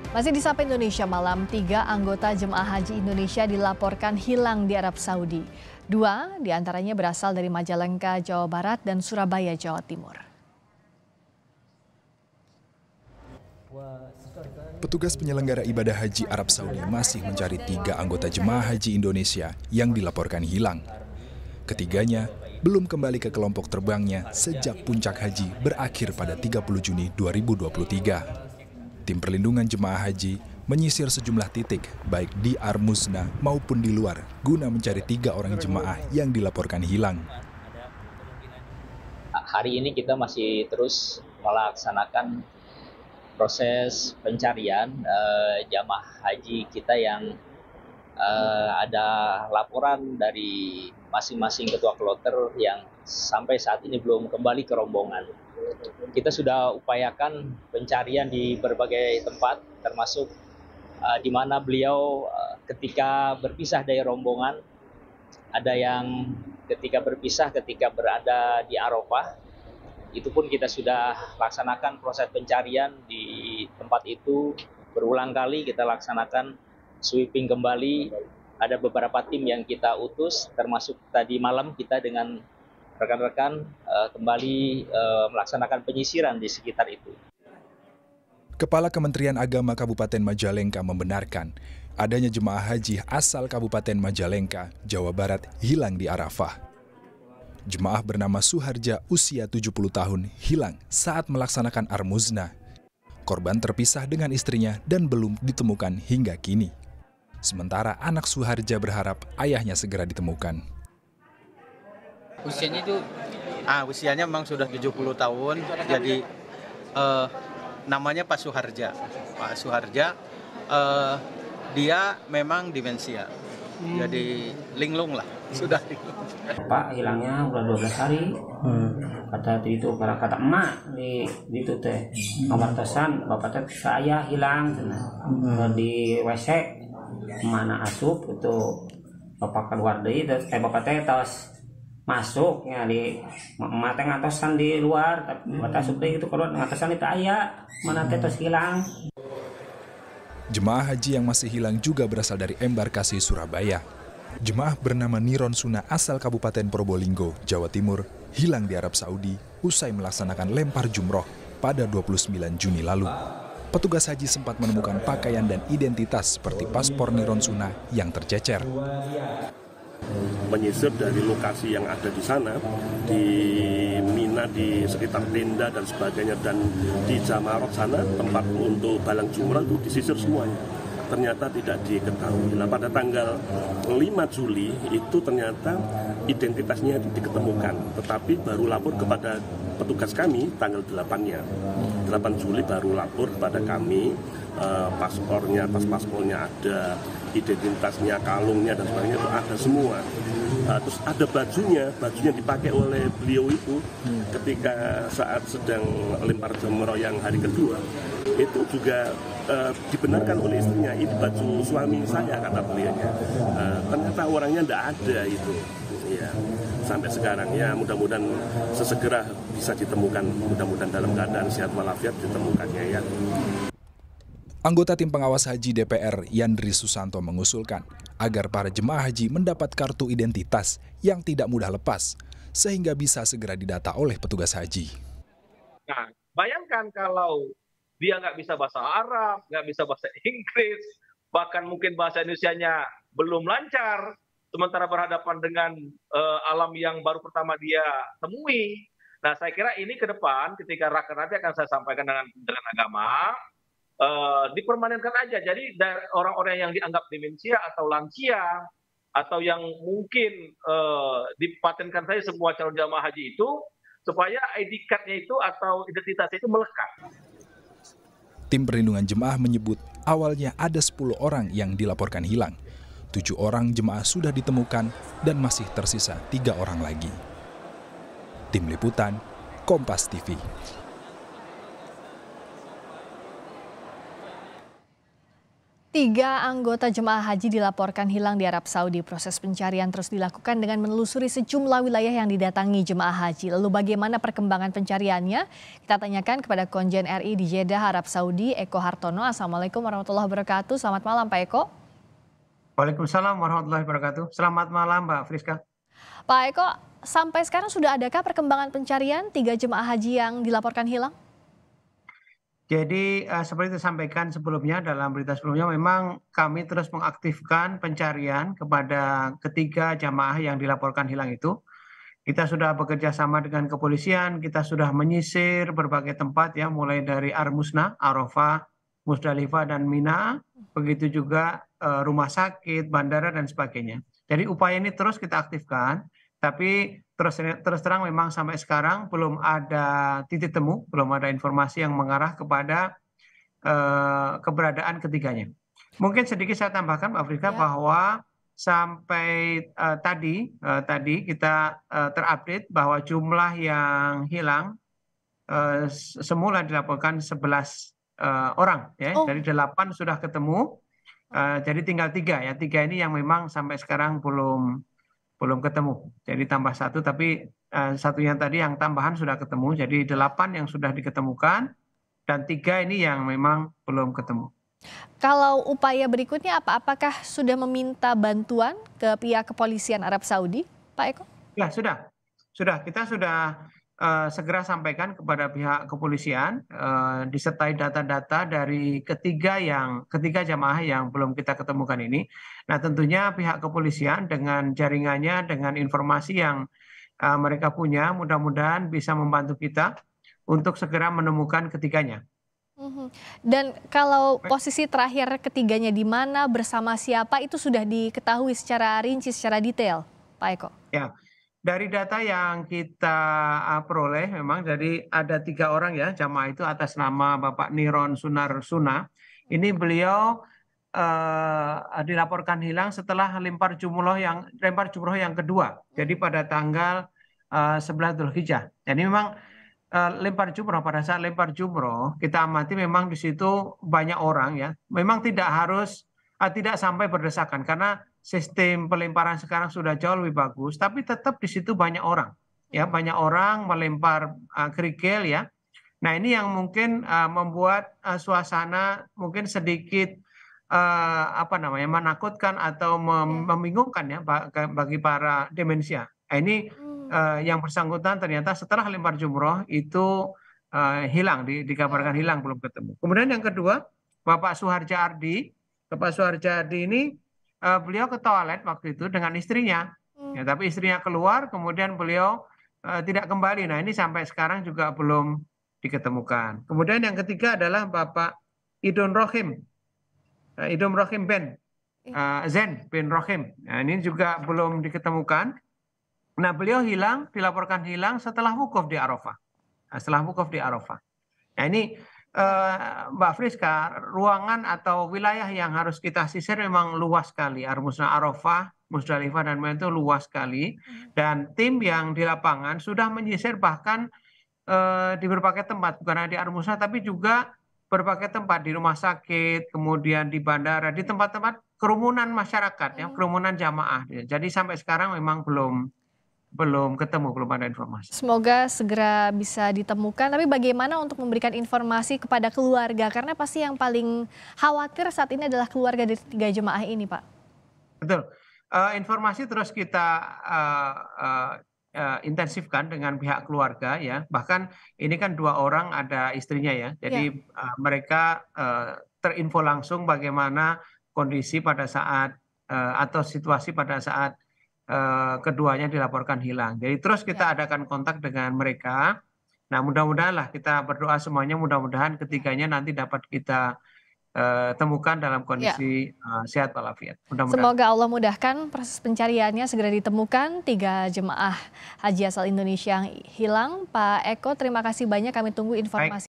Masih di Sapa Indonesia Malam, 3 anggota jemaah haji Indonesia dilaporkan hilang di Arab Saudi. 2 diantaranya berasal dari Majalengka, Jawa Barat dan Surabaya, Jawa Timur. Petugas penyelenggara ibadah haji Arab Saudi masih mencari 3 anggota jemaah haji Indonesia yang dilaporkan hilang. Ketiganya belum kembali ke kelompok terbangnya sejak puncak haji berakhir pada 30 Juni 2023. Tim perlindungan jemaah haji menyisir sejumlah titik, baik di Armuzna maupun di luar, guna mencari 3 orang jemaah yang dilaporkan hilang. Hari ini kita masih terus melaksanakan proses pencarian jemaah haji kita yang ada laporan dari masing-masing ketua kloter yang sampai saat ini belum kembali ke rombongan. Kita sudah upayakan pencarian di berbagai tempat, termasuk di mana beliau ketika berpisah dari rombongan, ada yang ketika berpisah ketika berada di Arafah, itu pun kita sudah laksanakan proses pencarian di tempat itu. Berulang kali kita laksanakan sweeping kembali. Ada beberapa tim yang kita utus, termasuk tadi malam kita dengan rekan-rekan kembali melaksanakan penyisiran di sekitar itu. Kepala Kementerian Agama Kabupaten Majalengka membenarkan adanya jemaah haji asal Kabupaten Majalengka, Jawa Barat hilang di Arafah. Jemaah bernama Suharja usia 70 tahun hilang saat melaksanakan Armuzna. Korban terpisah dengan istrinya dan belum ditemukan hingga kini. Sementara anak Suharja berharap ayahnya segera ditemukan. Usianya itu usianya memang sudah 70 tahun, jadi namanya Pak Suharja. Pak Suharja dia memang demensia, jadi linglung lah, sudah linglung. Pak hilangnya udah 12 hari, kata itu kata emak di itu teh ngawartosan bapak teh saya hilang di WC mana asup itu bapak keluar deui bapak teh tos masuknya di emak teh ngatosan di luar tapi bapak asup deui itu keluar ngatosan itu aya mana teh tos hilang. Jemaah haji yang masih hilang juga berasal dari embarkasi Surabaya. Jemaah bernama Niron Suna asal Kabupaten Probolinggo, Jawa Timur, hilang di Arab Saudi usai melaksanakan lempar jumroh pada 29 Juni lalu. Petugas haji sempat menemukan pakaian dan identitas seperti paspor Niron Suna yang tercecer. Menyisir dari lokasi yang ada di sana, di Mina, di sekitar tenda dan sebagainya, dan di Jamarot sana, tempat untuk balang jumrah itu disisir semuanya. Ternyata tidak diketahui. Nah, pada tanggal 5 Juli itu ternyata identitasnya itu diketemukan, tetapi baru lapor kepada petugas kami tanggal 8-nya. 8 Juli baru lapor kepada kami, paspornya, tas paspornya ada, identitasnya, kalungnya dan sebagainya itu ada semua. Terus ada bajunya dipakai oleh beliau itu ketika saat sedang lempar jumroh yang hari kedua. Itu juga dibenarkan oleh istrinya, ini baju suami saya, kata beliaunya. Ternyata orangnya tidak ada itu. Ya, sampai sekarang ya mudah-mudahan sesegera bisa ditemukan, mudah-mudahan dalam keadaan sehat walafiat ditemukannya ya. Anggota tim pengawas haji DPR Yandri Susanto mengusulkan agar para jemaah haji mendapat kartu identitas yang tidak mudah lepas sehingga bisa segera didata oleh petugas haji. Nah, bayangkan kalau dia nggak bisa bahasa Arab, nggak bisa bahasa Inggris, bahkan mungkin bahasa Indonesianya belum lancar, sementara berhadapan dengan alam yang baru pertama dia temui. Nah, saya kira ini ke depan ketika raker nanti akan saya sampaikan dengan Kementerian Agama, dipermanenkan aja. Jadi orang-orang yang dianggap demensia atau lansia, atau yang mungkin dipatenkan saja semua calon jamaah haji itu, supaya ID card-nya itu atau identitasnya itu melekat. Tim perlindungan jemaah menyebut awalnya ada 10 orang yang dilaporkan hilang. 7 orang jemaah sudah ditemukan dan masih tersisa 3 orang lagi. Tim Liputan, Kompas TV. Tiga anggota jemaah haji dilaporkan hilang di Arab Saudi. Proses pencarian terus dilakukan dengan menelusuri sejumlah wilayah yang didatangi jemaah haji. Lalu bagaimana perkembangan pencariannya? Kita tanyakan kepada Konjen RI di Jeddah, Arab Saudi, Eko Hartono. Assalamualaikum warahmatullahi wabarakatuh. Selamat malam Pak Eko. Waalaikumsalam warahmatullahi wabarakatuh. Selamat malam Mbak Friska. Pak Eko, sampai sekarang sudah adakah perkembangan pencarian tiga jemaah haji yang dilaporkan hilang? Jadi seperti disampaikan sebelumnya dalam berita sebelumnya, memang kami terus mengaktifkan pencarian kepada ketiga jamaah yang dilaporkan hilang itu. Kita sudah bekerja sama dengan kepolisian, kita sudah menyisir berbagai tempat ya, mulai dari Armusna, Arafah, Musdalifah dan Mina, begitu juga rumah sakit, bandara dan sebagainya. Jadi upaya ini terus kita aktifkan, tapi terus terang memang sampai sekarang belum ada titik temu, belum ada informasi yang mengarah kepada keberadaan ketiganya. Mungkin sedikit saya tambahkan Mbak Friska bahwa sampai tadi kita terupdate bahwa jumlah yang hilang semula dilaporkan 11 orang ya, dari 8 sudah ketemu, jadi tinggal 3 ya, 3 ini yang memang sampai sekarang belum ketemu. Jadi tambah 1, tapi satunya tadi yang tambahan sudah ketemu. Jadi 8 yang sudah diketemukan dan 3 ini yang memang belum ketemu. Kalau upaya berikutnya apa? Apakah sudah meminta bantuan ke pihak kepolisian Arab Saudi, Pak Eko? Ya sudah. Kita sudah segera sampaikan kepada pihak kepolisian disertai data-data dari ketiga jamaah yang belum kita ketemukan ini. Nah tentunya pihak kepolisian dengan jaringannya, dengan informasi yang mereka punya, mudah-mudahan bisa membantu kita untuk segera menemukan ketiganya. Dan kalau posisi terakhir ketiganya di mana, bersama siapa, itu sudah diketahui secara rinci, secara detail, Pak Eko? Ya. Dari data yang kita peroleh memang jadi ada 3 orang ya jamaah itu atas nama Bapak Niron Sunarsuna. Ini beliau dilaporkan hilang setelah lempar jumroh yang kedua. Jadi pada tanggal 11 Dzulhijjah. Jadi memang pada saat lempar jumroh kita amati memang di situ banyak orang ya. Memang tidak sampai berdesakan karena sistem pelemparan sekarang sudah jauh lebih bagus, tapi tetap di situ banyak orang, ya banyak orang melempar kerikil ya. Nah ini yang mungkin membuat suasana mungkin sedikit menakutkan atau membingungkan ya bagi para demensia. Nah, ini yang bersangkutan ternyata setelah lempar jumroh itu hilang, dikabarkan hilang, belum ketemu. Kemudian yang kedua Bapak Suharja Ardi. Bapak Suharja Ardi ini beliau ke toilet waktu itu dengan istrinya, ya, tapi istrinya keluar, kemudian beliau tidak kembali. Nah ini sampai sekarang juga belum diketemukan. Kemudian yang ketiga adalah Bapak Idun Rohim Zen bin Rohim. Nah, ini juga belum diketemukan. Nah beliau dilaporkan hilang setelah wukuf di Arafah. Nah ini Mbak Friska, ruangan atau wilayah yang harus kita sisir memang luas sekali. Armusna, Arafah, Musdalifah dan Mina itu luas sekali. Dan tim yang di lapangan sudah menyisir bahkan di berbagai tempat, bukan hanya di Armusna tapi juga berbagai tempat di rumah sakit, kemudian di bandara, di tempat-tempat kerumunan masyarakat ya, kerumunan jamaah. Jadi sampai sekarang memang belum ketemu, belum ada informasi. Semoga segera bisa ditemukan, tapi bagaimana untuk memberikan informasi kepada keluarga? Karena pasti yang paling khawatir saat ini adalah keluarga dari 3 jemaah ini, Pak. Betul. Informasi terus kita intensifkan dengan pihak keluarga ya. Bahkan ini kan 2 orang ada istrinya ya. Jadi mereka terinfo langsung bagaimana kondisi pada saat atau situasi pada saat keduanya dilaporkan hilang. Jadi terus kita adakan kontak dengan mereka. Nah mudah-mudahan lah, kita berdoa semuanya, mudah-mudahan ketiganya nanti dapat kita temukan dalam kondisi sehat walafiat. Semoga Allah mudahkan proses pencariannya, segera ditemukan 3 jemaah haji asal Indonesia yang hilang. Pak Eko, terima kasih banyak, kami tunggu informasi.